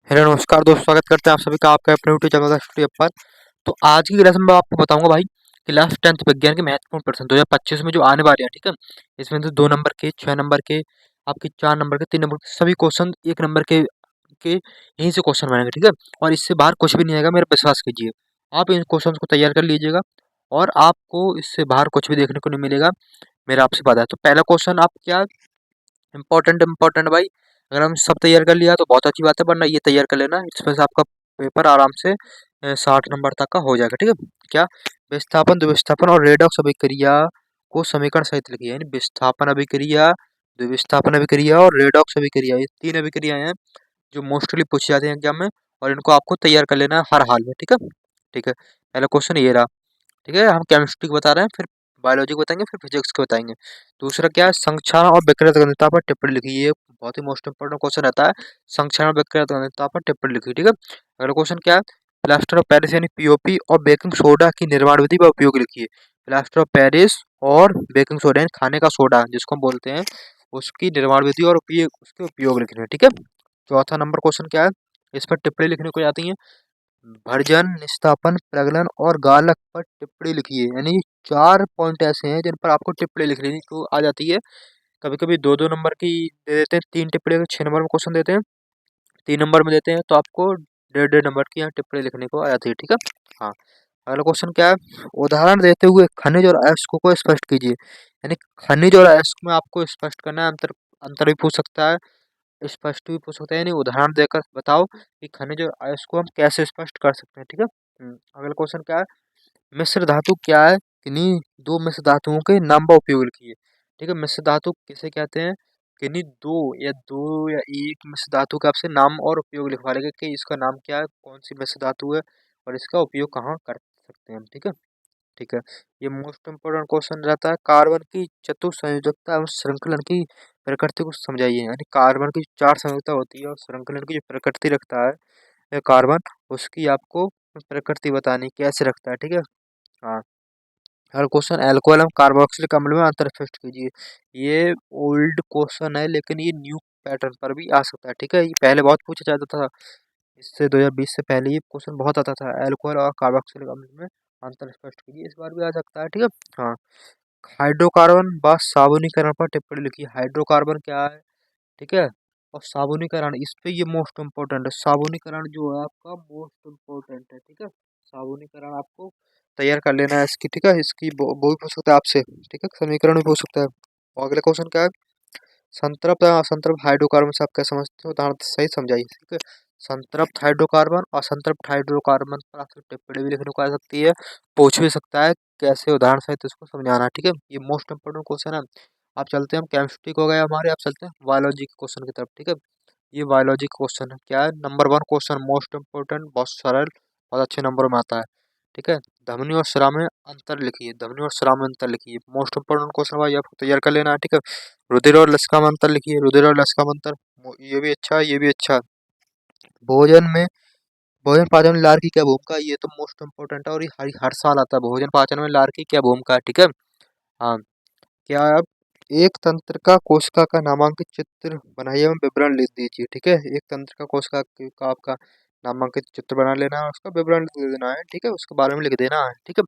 Hello नमस्कार दोस्त, स्वागत करते हैं आप सभी का आपका अपने यूट्यूब चैनल स्टूडियो पर। तो आज की क्लास में मैं आपको बताऊंगा भाई कि लास्ट 10th विज्ञान के महत्वपूर्ण प्रश्न 2025 में जो आने वाले हैं, ठीक है। इसमें से 2 नंबर के, 6 नंबर के, आपके 4 नंबर के, 3 नंबर के सभी क्वेश्चन 1 नंबर के यहीं से क्वेश्चन बनेंगे, ठीक है। और इससे बाहर कुछ भी नहीं आएगा, मेरा विश्वास कीजिए। आप इन क्वेश्चन को तैयार कर लीजिएगा और आपको इससे बाहर कुछ भी देखने को नहीं मिलेगा, मेरा आपसे वादा है। तो पहला क्वेश्चन आप क्या इम्पोर्टेंट इम्पोर्टेंट भाई, अगर हम सब तैयार कर लिया तो बहुत अच्छी बात है, वरना ये तैयार कर लेना, इसमें से आपका पेपर आराम से 60 नंबर तक का हो जाएगा, ठीक है। क्या? विस्थापन, द्विविस्थापन और रेडॉक्स अभिक्रिया को समीकरण सहित लिखिए, यानी विस्थापन अभिक्रिया, द्विविस्थापन अभिक्रिया और रेडॉक्स अभिक्रिया, ये 3 अभिक्रियाएं हैं जो मोस्टली पूछी जाती हैं एग्जाम में, और इनको आपको तैयार कर लेना है हर हाल में, ठीक है। ठीक है, पहला क्वेश्चन ये रहा। ठीक है, हम केमिस्ट्री को बता रहे हैं, फिर बायोलॉजी को बताएंगे, फिर फिजिक्स को बताएंगे। दूसरा क्या है? संरक्षण और विकृत घनता पर टिप्पणी लिखी, ये बहुत ही मोस्ट इंपोर्टेंट क्वेश्चन रहता है। संरक्षण और विकृत घनता पर टिप्पणी लिखी, ठीक है। अगला क्वेश्चन क्या है? प्लास्टर ऑफ पेरिस यानी पीओपी और बेकिंग सोडा की निर्माण विधि व उपयोग लिखिए। प्लास्टर ऑफ पेरिस और बेकिंग सोडा यानी खाने का सोडा जिसको हम बोलते हैं, उसकी निर्माण विधि और उपयोग, उसके उपयोग लिखने हैं, ठीक है। चौथा नंबर क्वेश्चन क्या है? इस पर टिप्पणी लिखने को आती है। भर्जन, निस्तापन, प्रगलन और गालक पर टिप्पणी लिखिए, यानी 4 पॉइंट ऐसे हैं जिन पर आपको टिप्पणी लिखनी को आ जाती है। कभी कभी 2-2 नंबर की दे देते हैं, 3 टिप्पणी अगर 6 नंबर में क्वेश्चन देते हैं, 3 नंबर में देते हैं तो आपको 1.5-1.5 नंबर की यहाँ टिप्पणी लिखने को आ जाती है, ठीक है। हाँ, अगला क्वेश्चन क्या है? उदाहरण देते हुए खनिज और अयस्कों को स्पष्ट कीजिए, यानी खनिज और अयस्क में आपको स्पष्ट करना है। अंतर अंतर भी पूछ सकता है, स्पष्ट भी पूछ सकते हैं, यानी उदाहरण देकर बताओ कि खनिज और अयस्क को हम कैसे स्पष्ट कर सकते हैं, ठीक है। अगला क्वेश्चन क्या है? मिश्र धातु क्या है? किन्हीं 2 मिश्र धातुओं के नाम व उपयोग लिखिए, ठीक है। मिश्र धातु किसे कहते हैं? किन्हीं दो या एक मिश्र धातु का आपसे नाम और उपयोग लिखवा लेंगे कि इसका नाम क्या है, कौन सी मिश्र धातु है और इसका उपयोग कहाँ कर सकते हैं हम, ठीक है। ठीक है, ये मोस्ट इम्पोर्टेंट क्वेश्चन रहता है। कार्बन की चतुसंयोजकता और श्रृंखलन की प्रकृति को समझाइए, यानी कार्बन की 4 संयोजकता होती है और श्रृंखलन की जो प्रकृति रखता है कार्बन, उसकी आपको प्रकृति बतानी कैसे रखता है, ठीक है। हाँ, हर क्वेश्चन अल्कोहल एवं कार्बोक्सिलिक अम्ल में अंतर स्पष्ट कीजिए, ये ओल्ड क्वेश्चन है लेकिन ये न्यू पैटर्न पर भी आ सकता है, ठीक है। ये पहले बहुत पूछा जाता था, इससे 2020 से पहले ये क्वेश्चन बहुत आता था, अल्कोहल और कार्बोक्सिलिक अम्ल में अंतर स्पष्ट कीजिए, इस बार भी आ सकता है, ठीक है। हाँ, हाइड्रोकार्बन व साबुनीकरण पर टिप्पणी लिखिए, हाइड्रोकार्बन क्या है, ठीक है। और साबुनीकरण, इस पे ये मोस्ट इम्पोर्टेंट है, साबुनीकरण जो है आपका मोस्ट इम्पोर्टेंट है, ठीक है। साबुनीकरण आपको तैयार कर लेना है इसकी, ठीक है। इसकी वो भी पूछ सकता है आपसे, ठीक है, समीकरण भी पूछ सकता है। और अगला क्वेश्चन क्या है? संतृप्त या असंतृप्त हाइड्रोकार्बन से आप क्या समझते हो, उदाहरण सही समझाइए, ठीक है। संतृप्त हाइड्रोकार्बन, असंतृप्त हाइड्रोकार्बन पर आपसे टिप्पणी भी लिखने को आ सकती है, पूछ भी सकता है, कैसे उदाहरण सहित इसको समझाना है, ठीक है। ये मोस्ट इंपोर्टेंट क्वेश्चन है। आप चलते हैं, हम केमिस्ट्री को गए हमारे, आप चलते हैं बायोलॉजी के क्वेश्चन की तरफ, ठीक है। ये बायोलॉजी का क्वेश्चन है, क्या है? नंबर 1 क्वेश्चन, मोस्ट इंपोर्टेंट, बहुत सरल, बहुत अच्छे नंबरों में आता है, ठीक है। धमनी और श्राव में अंतर लिखिए, धमनी और श्राव में अंतर लिखिए, मोस्ट इंपोर्टेंट क्वेश्चन भाई, आपको तैयार कर लेना है, ठीक है। रुधिर और लसिका में अंतर लिखिए, रुधिर और लसिका में अंतर, ये भी अच्छा है, ये भी अच्छा है। भोजन में, भोजन पाचन में लार की क्या भूमिका है? ये तो मोस्ट इंपोर्टेंट है और ये हर साल आता है, भोजन पाचन में लार की क्या भूमिका है, ठीक है। हाँ, क्या आप एक तंत्रिका कोशिका का नामांकित चित्र बनाइए एवं विवरण लिख दीजिए, ठीक है। एक तंत्रिका कोशिका का आपका नामांकित चित्र बना लेना है, उसका विवरण लिख देना है, ठीक है, उसके बारे में लिख देना है, ठीक है।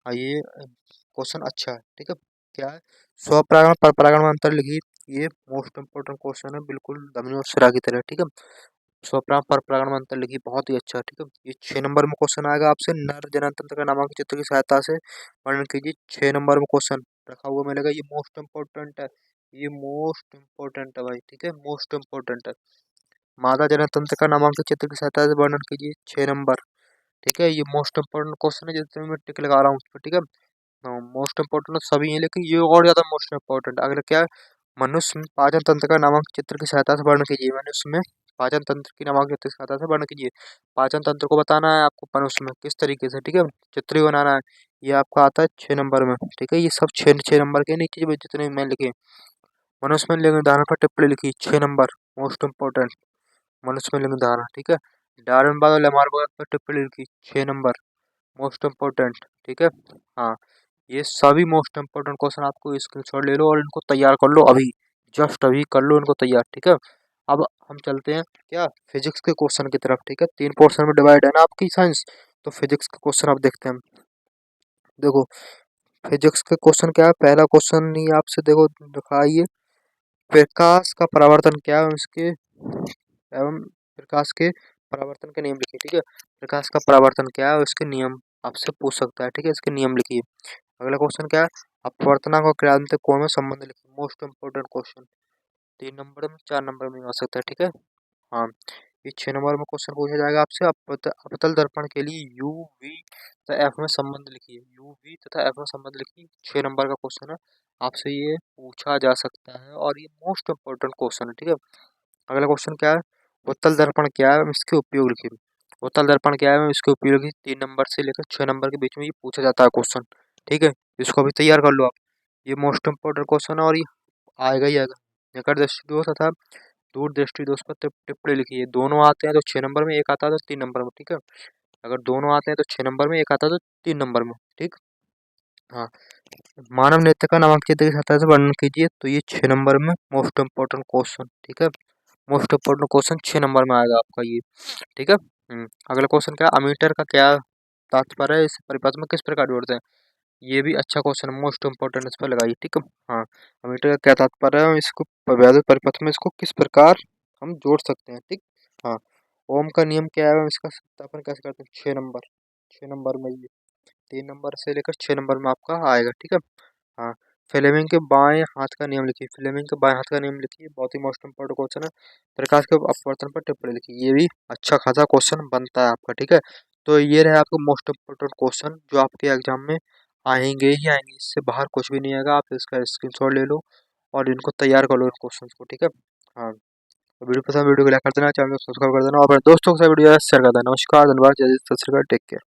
हाँ, ये क्वेश्चन अच्छा है, ठीक है। क्या है? स्वपरागण परपरागण में अंतर लिखिए, ये मोस्ट इंपोर्टेंट क्वेश्चन है, बिल्कुल धमनी और शिरा की तरह, ठीक है। स्वपरागण परपरागण में अंतर लिखिए, बहुत ही अच्छा, ठीक है। ये 6 नंबर में क्वेश्चन आएगा आपसे, नर जनन तंत्र का नामांकित चित्र की सहायता से वर्णन कीजिए, 6 नंबर में क्वेश्चन रखा हुआ मिलेगा, ये मोस्ट इम्पोर्टेंट है, ये मोस्ट इम्पोर्टेंट है भाई, ठीक है, मोस्ट इम्पोर्टेंट है। मादा जनन तंत्र का नामांकित चित्र की सहायता से वर्णन कीजिए, 6 नंबर, ठीक है। ये मोस्ट इम्पोर्टेंट क्वेश्चन है, जिसमें मैं टिक लगा रहा हूँ उस पर, ठीक है। मोस्ट इम्पोर्टेंट सभी हैं लेकिन ये और ज्यादा मोस्ट इम्पोर्टेंट। अगला क्या है? मनुष्य में पाचन तंत्र का नामांकित चित्र की सहायता से वर्णन कीजिए, मनुष्य में पाचन तंत्र की नामांकित चित्र की सहायता से वर्णन कीजिए, पाचन तंत्र को बताना है आपको मनुष्य में किस तरीके से, ठीक है, चित्र ही बनाना है। ये आपका आता है 6 नंबर में, ठीक है। ये सब 6 6 नंबर के नीचे जो जितने मैं लिखे, मनुष्य में लिंग निर्धारण पर टिप्पणी लिखी, 6 नंबर, मोस्ट इम्पोर्टेंट, मनुष्य में लिंग निर्धारण, ठीक है। डार्विनवाद और लेमार्कवाद पर टिप्पणी लिखी, 6 नंबर, मोस्ट इम्पोर्टेंट, ठीक है। हाँ, ये सभी मोस्ट इम्पोर्टेंट क्वेश्चन आपको स्क्रीनशॉट ले लो और इनको तैयार कर लो अभी, जस्ट अभी कर लो इनको तैयार, ठीक है। अब हम चलते हैं क्या फिजिक्स के क्वेश्चन की तरफ। ठीक है, 3 पोर्शन में डिवाइड है ना आपकी साइंस, तो फिजिक्स के क्वेश्चन आप देखते हैं। देखो फिजिक्स के क्वेश्चन क्या है, पहला क्वेश्चन ही आपसे देखो दिखाइए, प्रकाश का परावर्तन क्या है उसके एवं प्रकाश के परावर्तन के नियम लिखिए। ठीक है, प्रकाश का परावर्तन क्या है उसके नियम आपसे पूछ सकता है। ठीक है, इसके नियम लिखिए। अगला क्वेश्चन क्या है, अपवर्तनांक और क्रांतिक कोण में संबंध लिखिए। मोस्ट इंपोर्टेंट क्वेश्चन, 3 नंबर में 4 नंबर में आ सकता है। ठीक है, हाँ ये 6 नंबर में क्वेश्चन पूछा जाएगा आपसे। अवतल दर्पण के लिए यू वी तथा एफ में संबंध लिखिए। यू वी तथा एफ में संबंध लिखिए, 6 नंबर का क्वेश्चन है, आपसे ये पूछा जा सकता है और ये मोस्ट इंपोर्टेंट क्वेश्चन है। ठीक है, अगला क्वेश्चन क्या है, उत्तल दर्पण क्या है इसके उपयोग लिखिए। उत्तल दर्पण क्या है इसके उपयोग लिखिए, 3 नंबर से लेकर 6 नंबर के बीच में ये पूछा जाता है क्वेश्चन। ठीक है, इसको अभी तैयार कर लो आप, ये मोस्ट इंपोर्टेंट क्वेश्चन है और ये आएगा ही आएगा। निकट दृष्टि दोष तथा दूर दृष्टि दोष पर टिप्पणी लिखिए। दोनों आते हैं तो 6 नंबर में, एक आता है तो 3 नंबर में। ठीक है, अगर दोनों आते हैं तो 6 नंबर में, एक आता है तो 3 नंबर में। ठीक, हाँ मानव नेत्र का नामक चित्र की सहायता से वर्णन कीजिए, तो ये 6 नंबर में मोस्ट इंपोर्टेंट क्वेश्चन। ठीक है, मोस्ट इंपोर्टेंट क्वेश्चन 6 नंबर में आएगा आपका ये। ठीक है, अगला क्वेश्चन क्या, अमीटर का क्या तात्पर्य है, इस परिपथ में किस प्रकार जोड़ते हैं। ये भी अच्छा क्वेश्चन है, मोस्ट इंपोर्टेंट, इस पर लगाइए। ठीक है, हाँ अमीटर का क्या तात्पर्य है, इसको वैद्युत परिपथ में इसको किस प्रकार हम जोड़ सकते हैं। ठीक, हाँ ओम का नियम क्या है, इसका सत्यापन कैसे करते हैं। 6 नंबर, 6 नंबर में ये 3 नंबर से लेकर 6 नंबर में आपका आएगा। ठीक है, हाँ फ्लेमिंग के बाएं हाथ का नियम लिखिए। फ्लेमिंग के बाएं हाथ का नियम लिखिए, बहुत ही मोस्ट इंपोर्टेंट क्वेश्चन है। प्रकाश के अपवर्तन पर टिप्पणी लिखिए, ये भी अच्छा खासा क्वेश्चन बनता है आपका। ठीक है, तो ये रहे आपके मोस्ट इंपोर्टेंट क्वेश्चन जो आपके एग्जाम में आएंगे ही आएंगे, इससे बाहर कुछ भी नहीं आएगा। आप इसका स्क्रीनशॉट ले लो और इनको तैयार कर लो इन क्वेश्चन को। ठीक है, हाँ तो वीडियो पसंद, वीडियो को लाइक कर देना, चैनल को सब्सक्राइब कर देना और अपने दोस्तों के साथ वीडियो शेयर कर देना। नमस्कार, धन्यवाद, जय हिंद, सत श्री अकाल, टेक केयर।